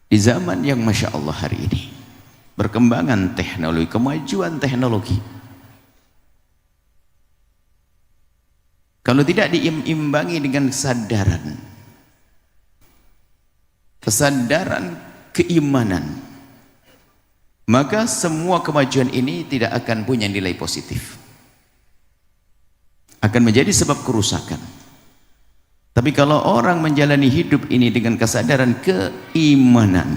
Di zaman yang Masya Allah hari ini, perkembangan teknologi, kemajuan teknologi, kalau tidak diimbangi dengan kesadaran keimanan, maka semua kemajuan ini tidak akan punya nilai positif, akan menjadi sebab kerusakan. Tapi kalau orang menjalani hidup ini dengan kesadaran keimanan,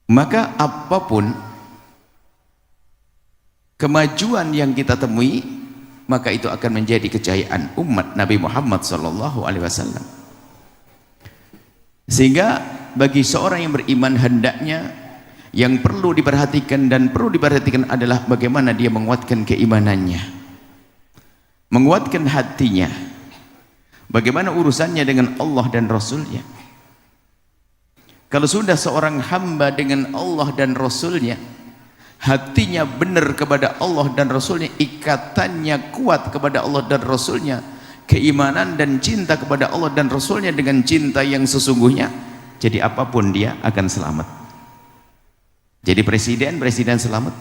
maka apapun kemajuan yang kita temui, maka itu akan menjadi kejayaan umat Nabi Muhammad SAW. Sehingga bagi seorang yang beriman, hendaknya yang perlu diperhatikan dan perlu diperhatikan adalah bagaimana dia menguatkan keimanannya, menguatkan hatinya, bagaimana urusannya dengan Allah dan Rasulnya. Kalau sudah seorang hamba dengan Allah dan Rasulnya, hatinya benar kepada Allah dan Rasulnya, ikatannya kuat kepada Allah dan Rasulnya, keimanan dan cinta kepada Allah dan Rasulnya dengan cinta yang sesungguhnya, jadi apapun dia akan selamat. Jadi presiden selamat,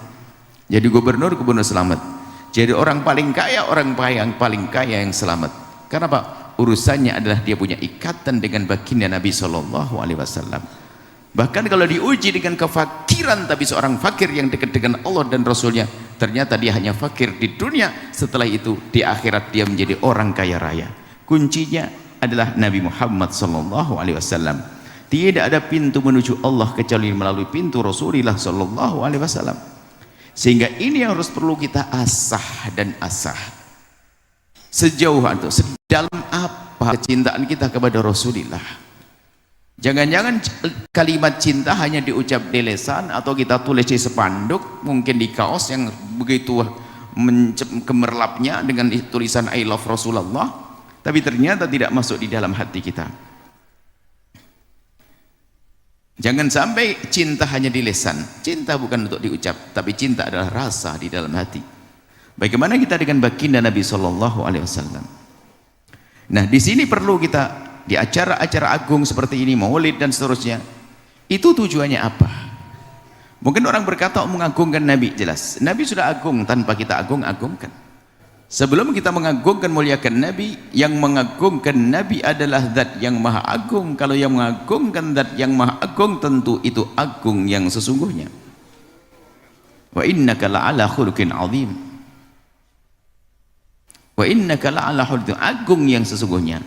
jadi gubernur selamat, jadi orang paling kaya yang selamat. Kenapa? Urusannya adalah dia punya ikatan dengan baginda Nabi SAW. Bahkan kalau diuji dengan kefakiran, tapi seorang fakir yang dekat dengan Allah dan Rasulnya, ternyata dia hanya fakir di dunia, setelah itu di akhirat dia menjadi orang kaya raya. Kuncinya adalah Nabi Muhammad SAW. Tidak ada pintu menuju Allah kecuali melalui pintu Rasulullah SAW. Sehingga ini yang harus perlu kita asah dan asah. Sejauh itu, sedalam apa kecintaan kita kepada Rasulullah. Jangan-jangan kalimat cinta hanya diucap di lisan, atau kita tulis di spanduk, mungkin di kaos yang begitu gemerlapnya dengan tulisan I love Rasulullah, tapi ternyata tidak masuk di dalam hati kita. Jangan sampai cinta hanya di lisan. Cinta bukan untuk diucap, tapi cinta adalah rasa di dalam hati. Bagaimana kita dengan baginda Nabi SAW? Nah, di sini perlu kita, di acara-acara agung seperti ini, maulid dan seterusnya, itu tujuannya apa? Mungkin orang berkata mengagungkan Nabi, jelas Nabi sudah agung tanpa kita agung-agungkan. Sebelum kita mengagungkan, muliakan Nabi, yang mengagungkan Nabi adalah zat yang maha agung. Kalau yang mengagungkan zat yang maha agung, tentu itu agung yang sesungguhnya. Wa innaka la'ala khuluqin azim, wa innaka la'ala khuluqin, agung yang sesungguhnya.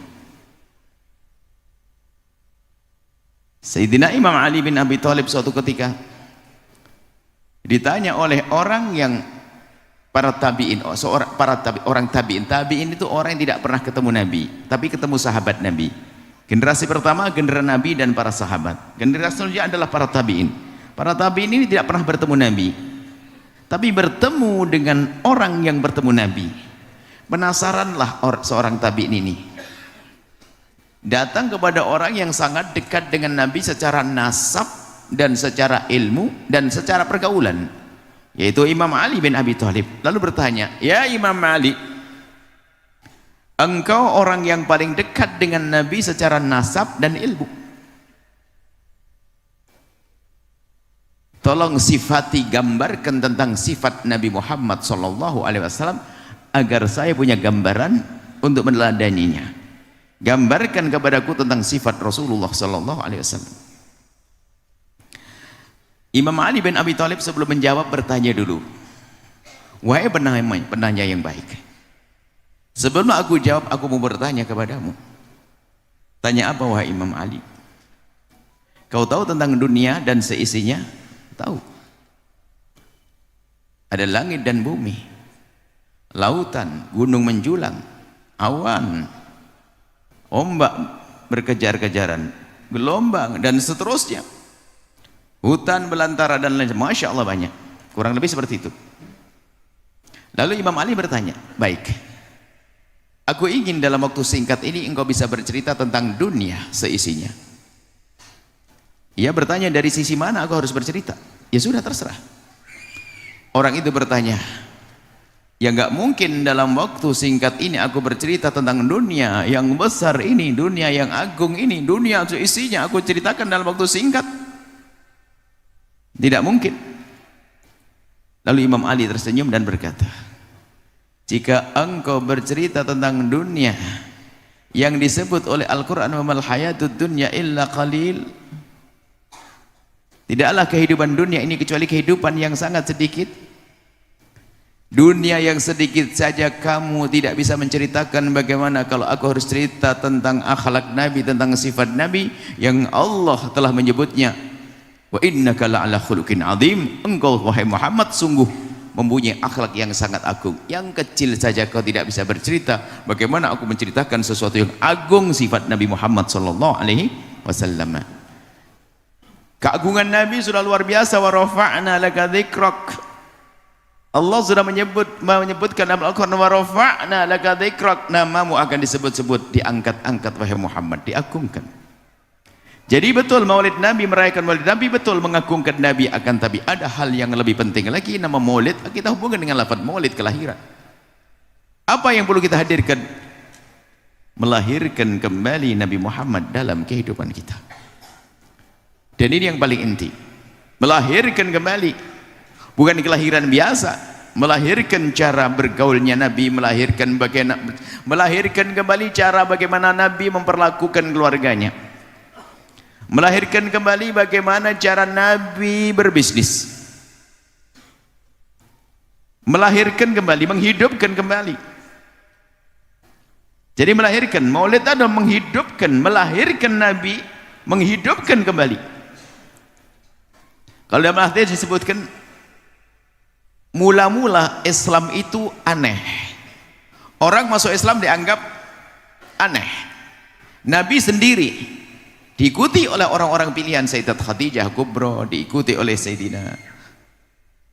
Sayyidina Imam Ali bin Abi Thalib suatu ketika ditanya oleh orang yang para tabi'in, orang tabi'in itu orang yang tidak pernah ketemu Nabi, tapi ketemu sahabat Nabi. Generasi pertama generasi Nabi dan para sahabat. Generasi selanjutnya adalah para tabi'in. Para tabi'in ini tidak pernah bertemu Nabi, tapi bertemu dengan orang yang bertemu Nabi. Penasaranlah seorang tabi'in ini, datang kepada orang yang sangat dekat dengan Nabi secara nasab dan secara ilmu dan secara pergaulan, yaitu Imam Ali bin Abi Thalib. Lalu bertanya, ya Imam Ali, engkau orang yang paling dekat dengan Nabi secara nasab dan ilmu, tolong sifati, gambarkan tentang sifat Nabi Muhammad SAW agar saya punya gambaran untuk meneladaninya. Gambarkan kepadaku tentang sifat Rasulullah SAW. Imam Ali bin Abi Thalib sebelum menjawab bertanya dulu, wahai penanya yang baik, sebelum aku jawab aku mau bertanya kepadamu. Tanya apa wahai Imam Ali? Kau tahu tentang dunia dan seisinya? Tahu. Ada langit dan bumi, lautan, gunung menjulang, awan, ombak berkejar-kejaran, gelombang dan seterusnya, hutan belantara dan lain, Masya Allah banyak, kurang lebih seperti itu. Lalu Imam Ali bertanya, baik, aku ingin dalam waktu singkat ini engkau bisa bercerita tentang dunia seisinya. Ia bertanya, dari sisi mana aku harus bercerita? Ya sudah, terserah. Orang itu bertanya, Ya nggak mungkin dalam waktu singkat ini aku bercerita tentang dunia yang besar ini, dunia yang agung ini, dunia isinya aku ceritakan dalam waktu singkat. Tidak mungkin. Lalu Imam Ali tersenyum dan berkata, jika engkau bercerita tentang dunia yang disebut oleh Al-Quran wa mal hayatud dunya illa qalil, tidaklah kehidupan dunia ini kecuali kehidupan yang sangat sedikit. Dunia yang sedikit saja kamu tidak bisa menceritakan, bagaimana kalau aku harus cerita tentang akhlak Nabi, tentang sifat Nabi yang Allah telah menyebutnya, wa innaka la'ala khuluqin azim, engkau wahai Muhammad sungguh mempunyai akhlak yang sangat agung. Yang kecil saja kau tidak bisa bercerita, bagaimana aku menceritakan sesuatu yang agung, sifat Nabi Muhammad sallallahu alaihi wasallam. Keagungan Nabi sudah luar biasa. Wa rafa'na laka dzikrak, Allah sudah menyebutkan dalam Al-Quran, wa rafa'na laka dzikrak, namamu akan disebut-sebut, diangkat-angkat wahai Muhammad, diagungkan. Jadi betul maulid Nabi, merayakan maulid Nabi, betul mengagungkan Nabi, akan tapi ada hal yang lebih penting lagi. Nama maulid kita hubungkan dengan lafaz maulid, kelahiran. Apa yang perlu kita hadirkan? Melahirkan kembali Nabi Muhammad dalam kehidupan kita. Dan ini yang paling inti, melahirkan kembali. Bukan kelahiran biasa, melahirkan cara bergaulnya Nabi, melahirkan kembali cara bagaimana Nabi memperlakukan keluarganya, melahirkan kembali bagaimana cara Nabi berbisnis, melahirkan kembali, menghidupkan kembali. Jadi melahirkan, maulid adalah menghidupkan, melahirkan Nabi, menghidupkan kembali. Kalau dalam hadis disebutkan, mula-mula Islam itu aneh. Orang masuk Islam dianggap aneh. Nabi sendiri diikuti oleh orang-orang pilihan, Sayyidat Khadijah Kubra, diikuti oleh Sayyidina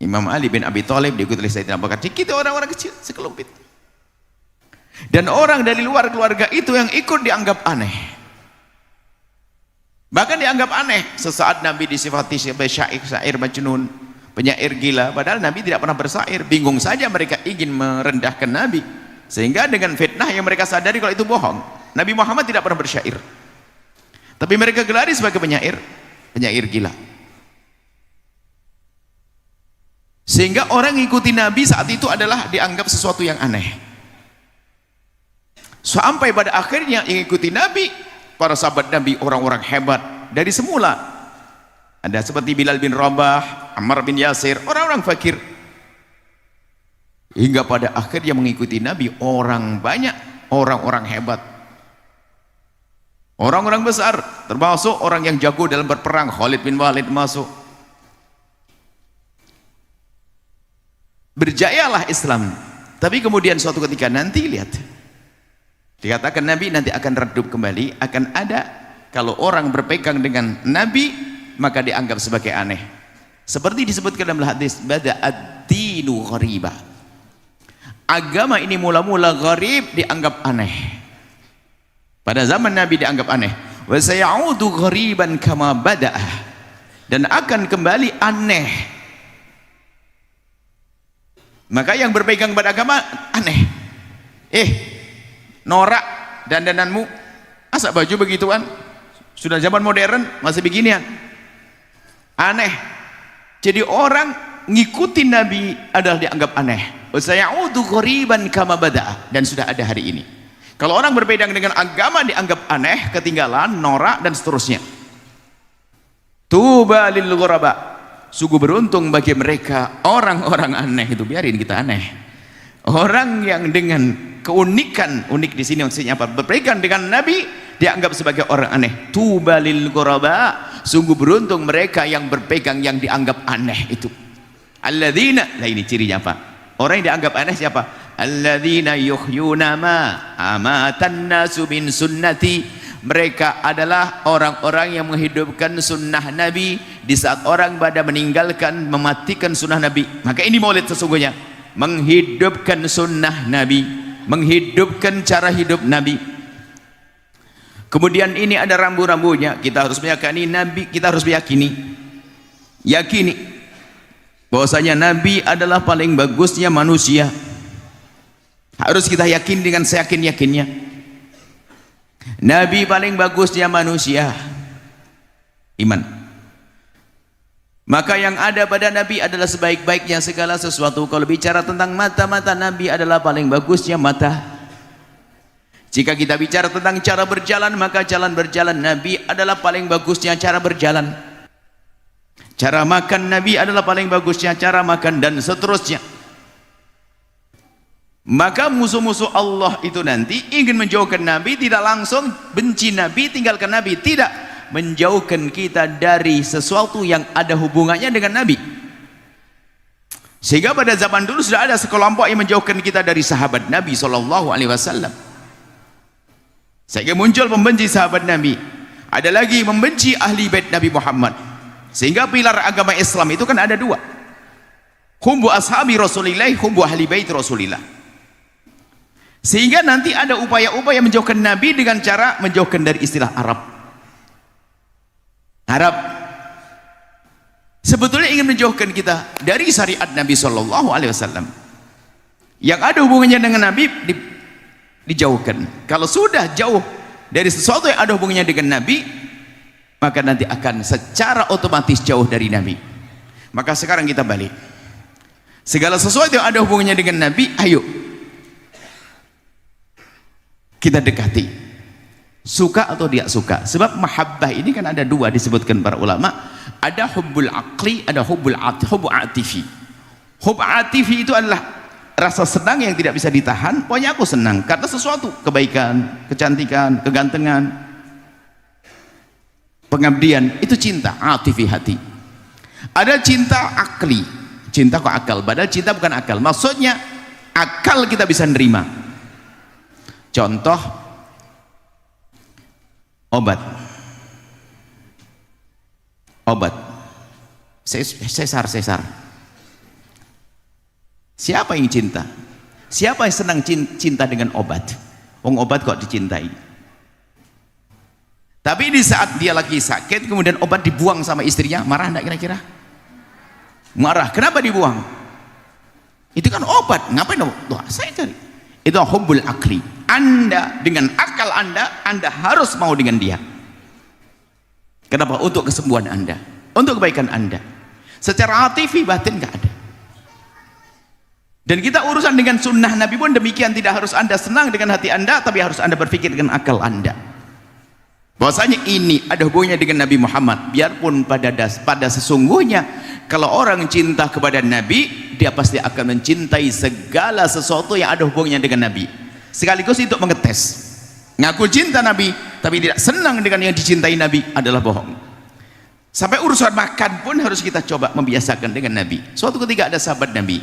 Imam Ali bin Abi Thalib, diikuti oleh Sayyidina Abu Bakar, diikuti orang-orang kecil sekelompok. Dan orang dari luar keluarga itu yang ikut dianggap aneh. Bahkan dianggap aneh. Sesaat Nabi disifati sebagai syair majnun, penyair gila, padahal Nabi tidak pernah bersair. Bingung saja mereka ingin merendahkan Nabi, sehingga dengan fitnah yang mereka sadari kalau itu bohong. Nabi Muhammad tidak pernah bersyair, tapi mereka gelari sebagai penyair gila. Sehingga orang ikuti Nabi saat itu adalah dianggap sesuatu yang aneh. Sampai pada akhirnya yang ikuti Nabi, para sahabat Nabi, orang-orang hebat dari semula. Ada seperti Bilal bin Rabah, Ammar bin Yasir, orang-orang fakir. Hingga pada akhirnya mengikuti Nabi orang banyak, orang-orang hebat, orang-orang besar, termasuk orang yang jago dalam berperang, Khalid bin Walid masuk. Berjayalah Islam. Tapi kemudian suatu ketika nanti, lihat, dikatakan Nabi nanti akan redup kembali, akan ada, kalau orang berpegang dengan Nabi maka dianggap sebagai aneh. Seperti disebutkan dalam hadis, bada'ad-dinu ghariba, agama ini mula-mula gharib, dianggap aneh. Pada zaman Nabi dianggap aneh. Wa sayaudu ghariban kama bada'ah, dan akan kembali aneh. Maka yang berpegang pada agama aneh. Norak dandananmu, masa baju begituan, sudah zaman modern masih beginian, aneh. Jadi orang ngikuti Nabi adalah dianggap aneh. Sayaudu ghariban kama bada'a, dan sudah ada hari ini. Kalau orang berpegang dengan agama dianggap aneh, ketinggalan, norak, dan seterusnya. Tuba lil ghuraba, sungguh beruntung bagi mereka orang-orang aneh itu. Biarin kita aneh. Orang yang dengan keunikan, unik di sini maksudnya apa? Berpegang dengan Nabi dianggap sebagai orang aneh. Tuba lil ghuraba, sungguh beruntung mereka yang berpegang yang dianggap aneh itu. Alladzina, nah ini cirinya apa? Orang yang dianggap aneh siapa? Alladzina yuhyuna ma amatan nasu min sunnati. Mereka adalah orang-orang yang menghidupkan sunnah Nabi di saat orang pada meninggalkan, mematikan sunnah Nabi. Maka ini maulid sesungguhnya, menghidupkan sunnah Nabi, menghidupkan cara hidup Nabi. Kemudian ini ada rambu-rambunya. Kita harus meyakini Nabi, kita harus yakini bahwasanya Nabi adalah paling bagusnya manusia. Harus kita yakin dengan seyakin-yakinnya. Nabi paling bagusnya manusia, iman. Maka yang ada pada Nabi adalah sebaik-baiknya segala sesuatu. Kalau bicara tentang mata-mata, Nabi adalah paling bagusnya mata. Jika kita bicara tentang cara berjalan, maka jalan berjalan Nabi adalah paling bagusnya cara berjalan. Cara makan Nabi adalah paling bagusnya cara makan, dan seterusnya. Maka musuh-musuh Allah itu nanti ingin menjauhkan Nabi, tidak langsung benci Nabi, tinggalkan Nabi, tidak, menjauhkan kita dari sesuatu yang ada hubungannya dengan Nabi. Sehingga pada zaman dulu sudah ada sekelompok yang menjauhkan kita dari sahabat Nabi SAW. Sehingga muncul pembenci sahabat Nabi, ada lagi membenci ahli bait Nabi Muhammad. Sehingga pilar agama Islam itu kan ada dua, hubbu ashabi Rasulillah, hubbu ahli bait Rasulillah. Sehingga nanti ada upaya-upaya menjauhkan Nabi dengan cara menjauhkan dari istilah Arab. Arab sebetulnya ingin menjauhkan kita dari syariat Nabi SAW. Yang ada hubungannya dengan Nabi dijauhkan. Kalau sudah jauh dari sesuatu yang ada hubungannya dengan Nabi, maka nanti akan secara otomatis jauh dari Nabi. Maka sekarang kita balik. Segala sesuatu yang ada hubungannya dengan Nabi, ayo kita dekati, suka atau tidak suka. Sebab mahabbah ini kan ada dua disebutkan para ulama, ada hubbul aqli, ada hubbu atifi. Hub atifi itu adalah rasa senang yang tidak bisa ditahan. Pokoknya aku senang karena sesuatu, kebaikan, kecantikan, kegantengan, pengabdian, itu cinta atifi hati. Ada cinta akli, cinta kok akal, padahal cinta bukan akal. Maksudnya akal kita bisa nerima. Contoh obat sesar. Siapa yang cinta? Siapa yang senang cinta dengan obat? Obat kok dicintai. Tapi di saat dia lagi sakit kemudian obat dibuang sama istrinya, marah enggak kira-kira? Marah. Kenapa dibuang? Itu kan obat, ngapain dong? Tuh, saya cari. Itu hubbul akli. Anda dengan akal Anda harus mau dengan dia. Kenapa? Untuk kesembuhan Anda, untuk kebaikan Anda. Secara atifi batin nggak ada. Dan kita urusan dengan sunnah Nabi pun demikian, tidak harus Anda senang dengan hati Anda, tapi harus Anda berpikir dengan akal Anda. Bahwasanya ini ada hubungannya dengan Nabi Muhammad. Biarpun pada sesungguhnya kalau orang cinta kepada Nabi, dia pasti akan mencintai segala sesuatu yang ada hubungannya dengan Nabi. Sekaligus untuk mengetes, ngaku cinta Nabi tapi tidak senang dengan yang dicintai Nabi adalah bohong. Sampai urusan makan pun harus kita coba membiasakan dengan Nabi. Suatu ketika ada sahabat Nabi,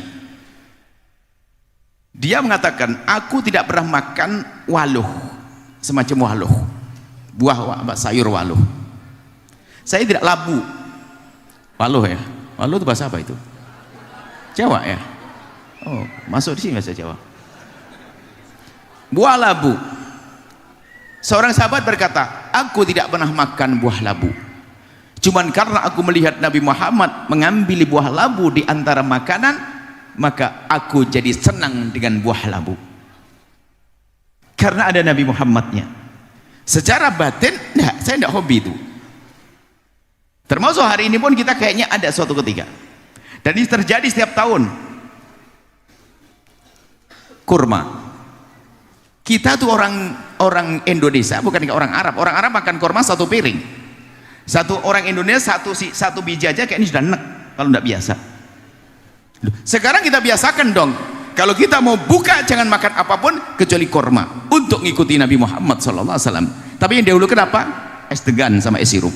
dia mengatakan, aku tidak pernah makan waluh, semacam waluh, buah sayur waluh. Saya tidak labu. Waluh ya, waluh itu bahasa apa itu? Jawa ya? Oh, masuk di sini bahasa Jawa. Buah labu. Seorang sahabat berkata, aku tidak pernah makan buah labu, cuman karena aku melihat Nabi Muhammad mengambil buah labu di antara makanan, maka aku jadi senang dengan buah labu karena ada Nabi Muhammadnya. Secara batin saya tidak hobi itu. Termasuk hari ini pun kita kayaknya ada suatu ketika, dan ini terjadi setiap tahun. Kurma. Kita tuh orang Indonesia, bukan orang Arab. Orang Arab makan kurma satu piring. Orang Indonesia satu biji aja kayaknya sudah enak kalau tidak biasa. Sekarang kita biasakan dong, kalau kita mau buka jangan makan apapun kecuali kurma, untuk ngikuti Nabi Muhammad SAW. Tapi yang dahulu kenapa? Es degan sama es sirup.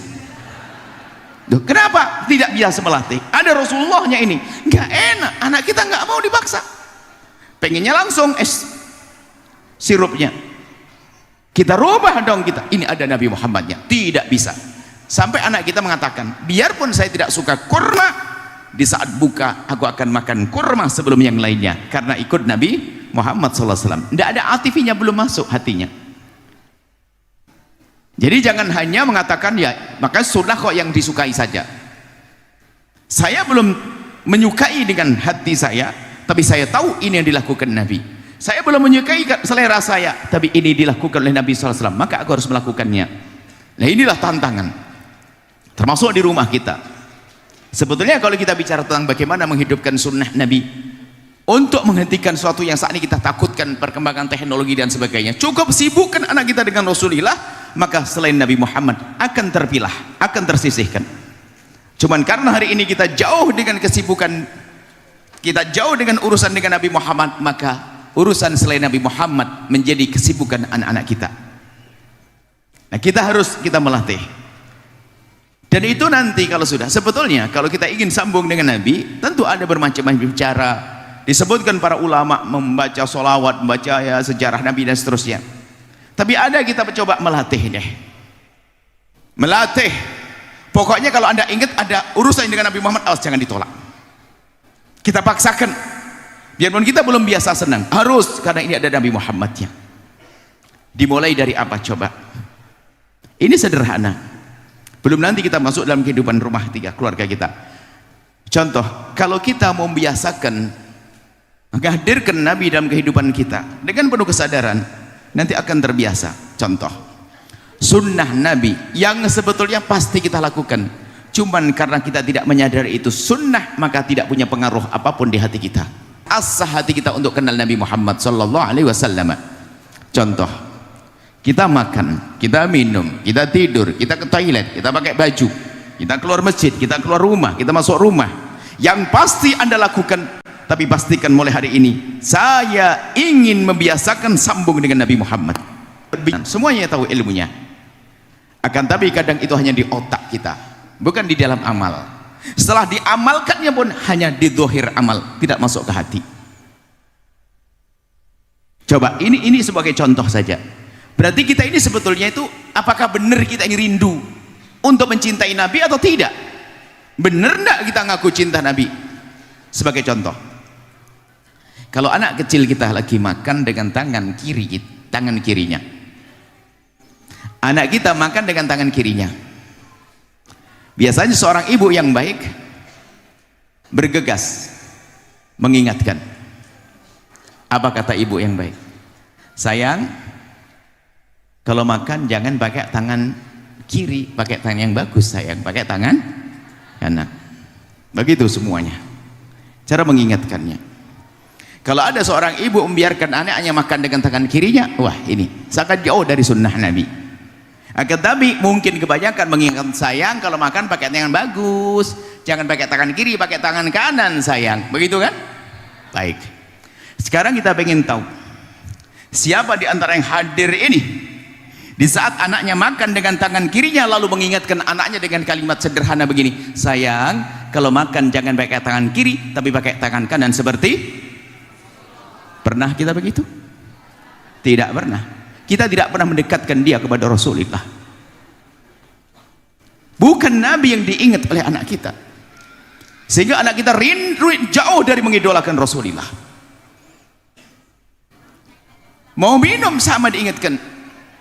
Kenapa? Tidak biasa melatih. Ada Rasulullahnya ini, nggak enak. Anak kita nggak mau dipaksa, pengennya langsung es sirupnya. Kita rubah dong kita, ini ada Nabi Muhammadnya. Tidak bisa. Sampai anak kita mengatakan, biarpun saya tidak suka kurma, di saat buka aku akan makan kurma sebelum yang lainnya, karena ikut Nabi Muhammad SAW. Tidak ada atifinya, belum masuk hatinya. Jadi jangan hanya mengatakan ya maka sunnah kok yang disukai saja. Saya belum menyukai dengan hati saya, tapi saya tahu ini yang dilakukan Nabi. Saya belum menyukai selera saya, tapi ini dilakukan oleh Nabi SAW, maka aku harus melakukannya. Nah, inilah tantangan, termasuk di rumah kita. Sebetulnya kalau kita bicara tentang bagaimana menghidupkan sunnah Nabi untuk menghentikan sesuatu yang saat ini kita takutkan, perkembangan teknologi dan sebagainya, cukup sibukkan anak kita dengan Rasulullah, maka selain Nabi Muhammad akan terpilah, akan tersisihkan. Cuman karena hari ini kita jauh dengan kesibukan, kita jauh dengan urusan dengan Nabi Muhammad, maka urusan selain Nabi Muhammad menjadi kesibukan anak-anak kita. Nah, kita melatih. Dan itu nanti kalau sudah, sebetulnya kalau kita ingin sambung dengan Nabi, tentu ada bermacam-macam cara. Disebutkan para ulama membaca sholawat, membaca ya sejarah Nabi dan seterusnya. Tapi ada kita coba melatih deh. Melatih. Pokoknya kalau Anda ingat ada urusan dengan Nabi Muhammad, awas jangan ditolak. Kita paksakan. Biarpun kita belum biasa senang, harus, karena ini ada Nabi Muhammadnya. Dimulai dari apa coba? Ini sederhana. Belum nanti kita masuk dalam kehidupan rumah tangga keluarga kita. Contoh, kalau kita mau membiasakan menghadirkan Nabi dalam kehidupan kita dengan penuh kesadaran, nanti akan terbiasa. Contoh, sunnah Nabi yang sebetulnya pasti kita lakukan, cuman karena kita tidak menyadari itu sunnah, maka tidak punya pengaruh apapun di hati kita. Asah hati kita untuk kenal Nabi Muhammad sallallahu alaihi wasallam. Contoh, kita makan, kita minum, kita tidur, kita ke toilet, kita pakai baju, kita keluar masjid, kita keluar rumah, kita masuk rumah. Yang pasti Anda lakukan, tapi pastikan mulai hari ini saya ingin membiasakan sambung dengan Nabi Muhammad. Semuanya tahu ilmunya. Akan tapi kadang itu hanya di otak kita, bukan di dalam amal. Setelah diamalkannya pun hanya di zahir amal, tidak masuk ke hati. Coba ini sebagai contoh saja. Berarti kita ini sebetulnya itu, apakah benar kita ini rindu untuk mencintai Nabi atau tidak? Benar enggak kita ngaku cinta Nabi? Sebagai contoh, kalau anak kecil kita lagi makan dengan tangan kirinya, anak kita makan dengan tangan kirinya. Biasanya seorang ibu yang baik bergegas mengingatkan. Apa kata ibu yang baik? Sayang, kalau makan jangan pakai tangan kiri, pakai tangan yang bagus sayang, pakai tangan kanan. Begitu semuanya cara mengingatkannya. Kalau ada seorang ibu membiarkan anaknya makan dengan tangan kirinya, wah ini sangat jauh dari sunnah Nabi. Akan tapi mungkin kebanyakan mengingatkan, sayang kalau makan pakai tangan bagus, jangan pakai tangan kiri, pakai tangan kanan sayang, begitu kan? Baik, sekarang kita ingin tahu siapa di antara yang hadir ini di saat anaknya makan dengan tangan kirinya lalu mengingatkan anaknya dengan kalimat sederhana begini, sayang kalau makan jangan pakai tangan kiri tapi pakai tangan kanan. Seperti pernah kita begitu? Tidak pernah. Kita tidak pernah mendekatkan dia kepada Rasulullah. Bukan Nabi yang diingat oleh anak kita, sehingga anak kita rindu jauh dari mengidolakan Rasulullah. Mau minum sama diingatkan,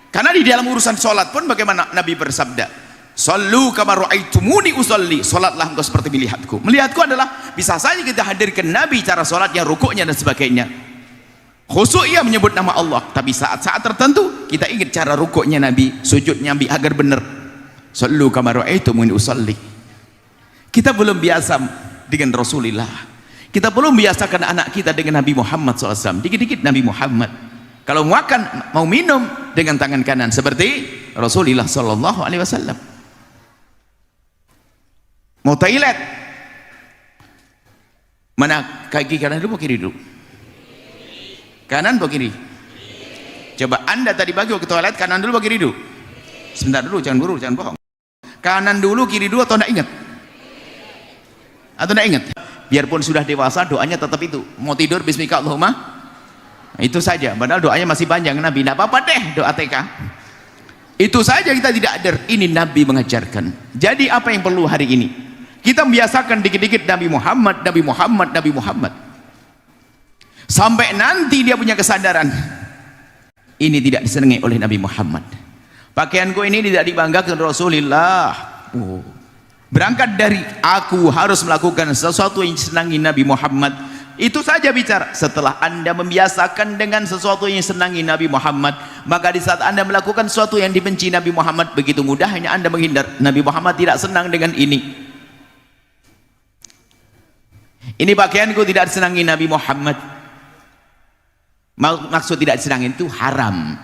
karena di dalam urusan sholat pun bagaimana Nabi bersabda, sallu kama ra'aitumuni usolli, sholatlah engkau seperti melihatku. Melihatku adalah bisa saja kita hadirkan Nabi cara sholatnya, rukuknya dan sebagainya, khusyuk ia menyebut nama Allah, tapi saat-saat tertentu kita ingat cara rukuknya Nabi, sujudnya Nabi agar benar. Sallu kama ra'aitumuni usolli. Kita belum biasa dengan Rasulullah, kita belum biasakan anak kita dengan Nabi Muhammad SAW. Dikit-dikit Nabi Muhammad, kalau makan mau minum dengan tangan kanan seperti Rasulullah SAW. Mau toilet, mana kaki kanan dulu, kiri dulu? Kanan atau kiri? Coba Anda tadi bagi waktu toilet, kanan dulu atau kiri dulu? Sebentar dulu, jangan buru, jangan bohong. Kanan dulu, kiri dulu, atau tidak ingat? Atau tidak ingat? Biarpun sudah dewasa, doanya tetap itu. Mau tidur, bismika Allahumma, itu saja. Padahal doanya masih panjang Nabi. Tidak apa-apa deh doa TK. Itu saja kita tidak ada. Ini Nabi mengajarkan. Jadi apa yang perlu hari ini? Kita membiasakan dikit-dikit Nabi Muhammad, Nabi Muhammad, Nabi Muhammad. Sampai nanti dia punya kesadaran, ini tidak disenangi oleh Nabi Muhammad. Pakaianku ini tidak dibanggakan Rasulullah. Berangkat dari aku harus melakukan sesuatu yang disenangi Nabi Muhammad, Itu saja bicara. Setelah Anda membiasakan dengan sesuatu yang senangi Nabi Muhammad, maka di saat Anda melakukan sesuatu yang dibenci Nabi Muhammad, begitu mudahnya Anda menghindar. Nabi Muhammad tidak senang dengan ini. Ini pakaianku tidak disenangi Nabi Muhammad. Maksud tidak disenangi itu haram.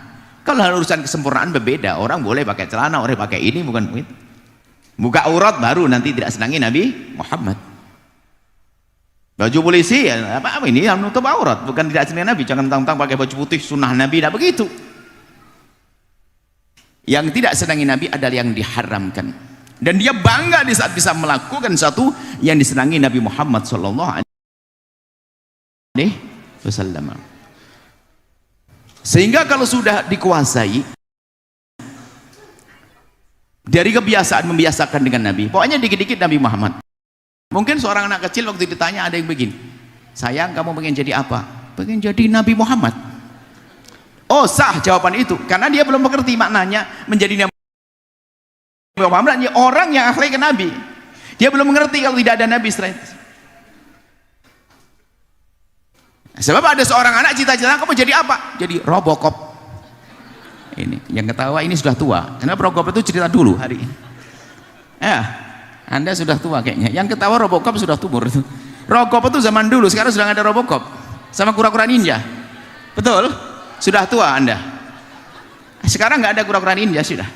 Kalau urusan kesempurnaan berbeda. Orang boleh pakai celana, orang pakai ini, bukan begitu. Buka aurat baru nanti tidak senangi Nabi Muhammad. Baju polisi ya, apa ini yang menutup aurat, bukan tidak senangi Nabi. Jangan tentang pakai baju putih sunnah Nabi, tidak begitu. Yang tidak senangi Nabi adalah yang diharamkan, dan dia bangga di saat bisa melakukan satu yang disenangi Nabi Muhammad sallallahu alaihi wasallam. Sehingga kalau sudah dikuasai dari kebiasaan membiasakan dengan Nabi, pokoknya dikit-dikit Nabi Muhammad. Mungkin seorang anak kecil waktu ditanya ada yang begini, sayang kamu pengen jadi apa? Pengen jadi Nabi Muhammad. Oh, sah jawaban itu, karena dia belum mengerti maknanya menjadi Nabi Muhammad. Orang yang akhlak ke Nabi, dia belum mengerti kalau tidak ada Nabi setelah itu. Sebab ada seorang anak cita-cita kamu jadi apa? Jadi Robocop. Ini yang ketawa ini sudah tua, karena Robocop itu cerita dulu hari ini. Ya, Anda sudah tua kayaknya. Yang ketawa Robocop sudah tumur. Robocop itu zaman dulu, sekarang sudah nggak ada Robocop. Sama kura-kura ninja. Betul? Sudah tua Anda. Sekarang nggak ada kura-kura ninja sudah.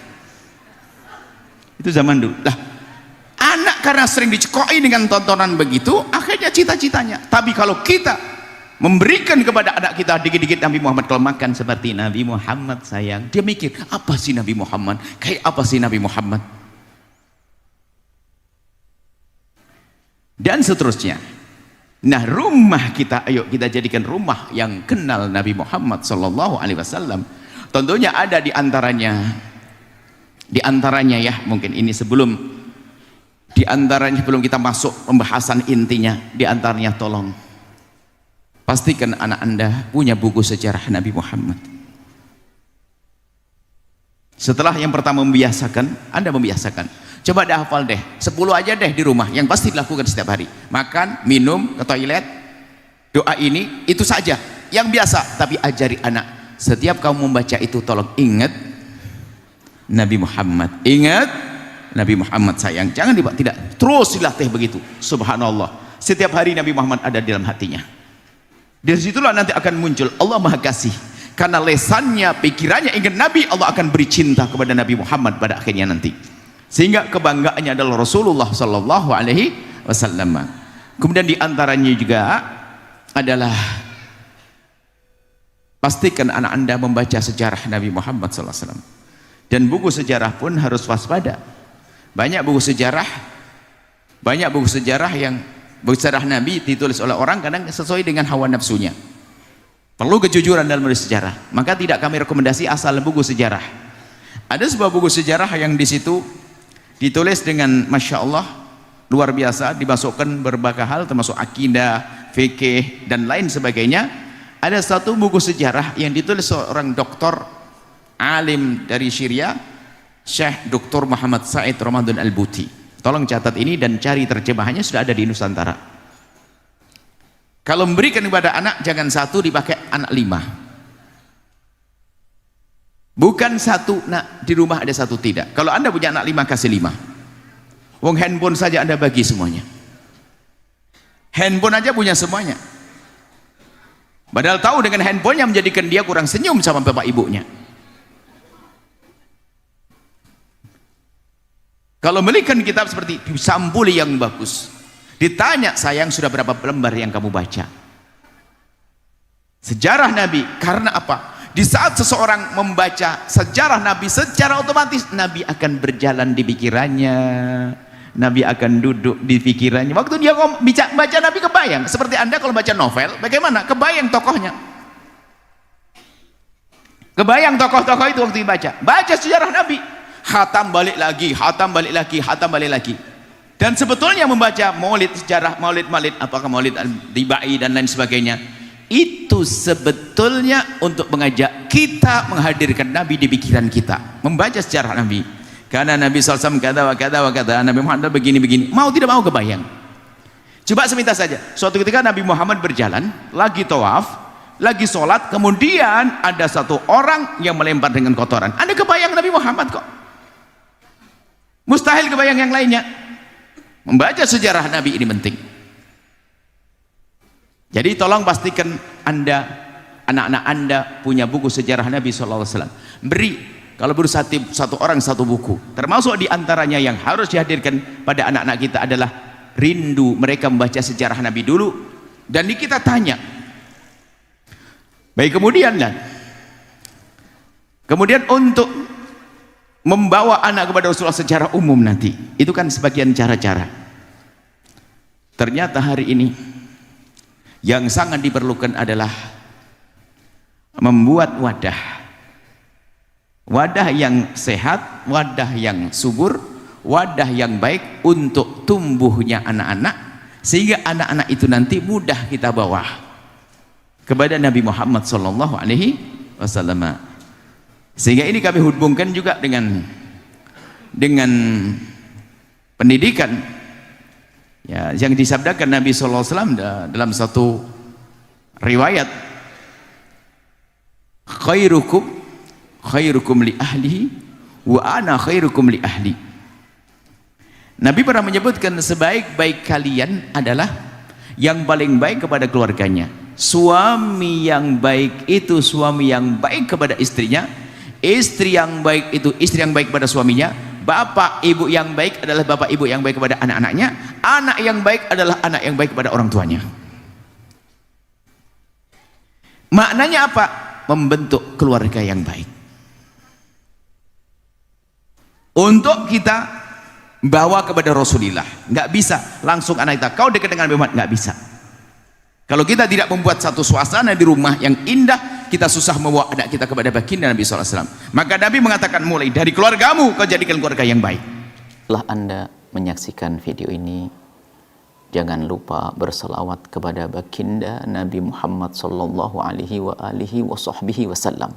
Itu zaman dulu. Lah, anak karena sering dicekoi dengan tontonan begitu, akhirnya cita-citanya. Tapi kalau kita memberikan kepada anak kita dikit-dikit Nabi Muhammad, kalau makan seperti Nabi Muhammad sayang, dia mikir apa sih Nabi Muhammad? Kayak apa sih Nabi Muhammad? Dan seterusnya. Nah, rumah kita, ayo kita jadikan rumah yang kenal Nabi Muhammad sallallahu alaihi wasallam. Tentunya ada di antaranya ya, mungkin ini sebelum kita masuk pembahasan intinya, di antaranya tolong pastikan anak Anda punya buku sejarah Nabi Muhammad. Setelah yang pertama membiasakan, Anda membiasakan. Coba dah hafal deh, 10 aja deh di rumah, yang pasti dilakukan setiap hari. Makan, minum, ke toilet, doa ini, itu saja. Yang biasa, tapi ajari anak. Setiap kamu membaca itu, tolong ingat Nabi Muhammad. Ingat Nabi Muhammad sayang. Jangan tidak, terus dilatih begitu. Subhanallah. Setiap hari Nabi Muhammad ada di dalam hatinya. Dari situlah nanti akan muncul Allah Maha Kasih. Karena lesannya, pikirannya ingat Nabi, Allah akan beri cinta kepada Nabi Muhammad pada akhirnya nanti. Sehingga kebanggaannya adalah Rasulullah sallallahu alaihi wasallam. Kemudian di antaranya juga adalah pastikan anak Anda membaca sejarah Nabi Muhammad sallallahu alaihi wasallam. Dan buku sejarah pun harus waspada. Banyak buku sejarah yang buku sejarah Nabi ditulis oleh orang kadang sesuai dengan hawa nafsunya. Perlu kejujuran dalam menulis sejarah. Maka tidak kami rekomendasi asal buku sejarah. Ada sebuah buku sejarah yang di situ ditulis dengan Masya Allah luar biasa, dimasukkan berbagai hal termasuk akidah, fikih dan lain sebagainya. Ada satu buku sejarah yang ditulis seorang doktor alim dari Syria, Syekh Dr. Muhammad Said Ramadan Al-Buti. Tolong catat ini dan cari terjemahannya, sudah ada di Nusantara. Kalau memberikan kepada anak, jangan satu dipakai anak 5. Bukan satu, nak di rumah ada satu, tidak. Kalau Anda punya anak 5, kasih 5. Wong handphone saja Anda bagi semuanya. Handphone aja punya semuanya. Padahal tahu dengan handphone yang menjadikan dia kurang senyum sama bapak ibunya. Kalau belikan kitab seperti disampuli yang bagus, ditanya sayang sudah berapa lembar yang kamu baca? Sejarah Nabi, karena apa? Di saat seseorang membaca sejarah Nabi, secara otomatis Nabi akan berjalan di pikirannya, Nabi akan duduk di pikirannya. Waktu dia baca Nabi kebayang. Seperti Anda kalau baca novel, bagaimana? Kebayang tokohnya, kebayang tokoh-tokoh itu waktu dibaca. Baca sejarah Nabi, khatam balik lagi, khatam balik lagi, khatam balik lagi. Dan sebetulnya membaca maulid, sejarah maulid, apakah maulid Dibai dan lain sebagainya, itu sebetulnya untuk mengajak kita menghadirkan Nabi di pikiran kita, membaca sejarah Nabi. Karena Nabi SAW kata wa kata wa kata, Nabi Muhammad begini-begini, mau tidak mau kebayang. Coba seminta saja, suatu ketika Nabi Muhammad berjalan, lagi tawaf, lagi sholat, kemudian ada satu orang yang melempar dengan kotoran. Anda kebayang Nabi Muhammad kok? Mustahil kebayang yang lainnya. Membaca sejarah Nabi ini penting. Jadi tolong pastikan Anda, anak-anak Anda punya buku sejarah Nabi SAW. Beri, kalau baru satu orang satu buku. Termasuk diantaranya yang harus dihadirkan pada anak-anak kita adalah rindu mereka membaca sejarah Nabi dulu. Dan ini kita tanya. Baik, kemudian untuk membawa anak kepada Rasulullah secara umum nanti, itu kan sebagian cara-cara. Ternyata hari ini yang sangat diperlukan adalah membuat wadah yang sehat, wadah yang subur, wadah yang baik untuk tumbuhnya anak-anak, sehingga anak-anak itu nanti mudah kita bawa kepada Nabi Muhammad SAW. Sehingga ini kami hubungkan juga dengan pendidikan ya, yang disabdakan Nabi SAW dalam satu riwayat, khairukum li ahlihi wa ana khairukum li ahli. Nabi pernah menyebutkan sebaik-baik kalian adalah yang paling baik kepada keluarganya. Suami yang baik itu suami yang baik kepada istrinya, istri yang baik itu istri yang baik kepada suaminya, bapak ibu yang baik adalah bapak ibu yang baik kepada anak-anaknya, anak yang baik adalah anak yang baik kepada orang tuanya. Maknanya apa? Membentuk keluarga yang baik. Untuk kita bawa kepada Rasulullah, nggak bisa langsung anak kita kau dekat dengan Muhammad, nggak bisa. Kalau kita tidak membuat satu suasana di rumah yang indah, kita susah membawa anak kita kepada baginda Nabi SAW. Maka Nabi mengatakan, mulai dari keluargamu kau jadikan keluarga yang baik. Setelah Anda menyaksikan video ini, jangan lupa berselawat kepada baginda Nabi Muhammad sallallahu alaihi wa alihi wa sahbihi wasallam.